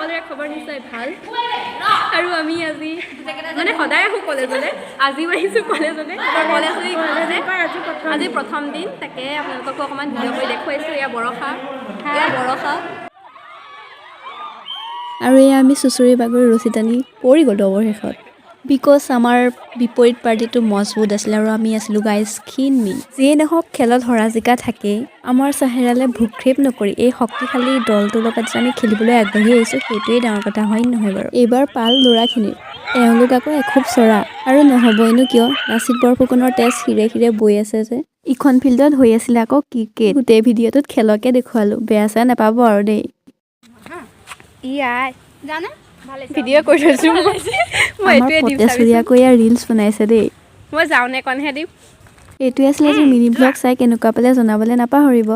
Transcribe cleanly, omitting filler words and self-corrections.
সকলোৰে খবৰ নিশ্চয় ভাল আৰু আমি আজি মানে সদায় আহোঁ কলেজলৈ আজিও আহিছোঁ কলেজলৈ কলেজ আজি প্ৰথম দিন তাকে আপোনালোককো অকণমান ভিডিঅ' কৰি দেখুৱাইছোঁ এয়া বৰষা আৰু এয়া আমি চুচৰি বাগৰি ৰছী টানি পৰি গ'লোঁ অৱশেষত বিকজ আমাৰ বিপৰীত পাৰ্টিটো মজবুত আছিলে আৰু আমি আছিলোঁ গাইজ ক্ষীণমিন যিয়ে নহওক খেলত হৰা জিকা থাকেই আমাৰ চেহেৰালে ভূক্ষেপ নকৰি এই শক্তিশালী দলটোৰ লগত যে আমি খেলিবলৈ আগবাঢ়ি আহিছোঁ সেইটোৱেই ডাঙৰ কথা হয় নহয় বাৰু এইবাৰ পাল ল'ৰাখিনিৰ এওঁলোক আকৌ এখুব চৰা আৰু নহ'বইনো কিয় লাচিত বৰফুকনৰ তেজ শিৰে শিৰে বৈ আছে যে ইখন ফিল্ডত হৈ আছিলে আকৌ ক্ৰিকেট গোটেই ভিডিঅ'টোত খেলকে দেখুৱালোঁ বেয়া চেয়া নাপাব আৰু দেই ভিডিঅ' কৰি থৈছোঁ মই এইটোৱে দিম পতেচুৰীয়াকৈ ৰিলচ বনাইছে দেই মই যাওঁ নে কণহে দিম এইটোৱে আছিলে যে মিনি ব্লগ চাই কেনেকুৱা পালে জনাবলৈ নাপাহৰিব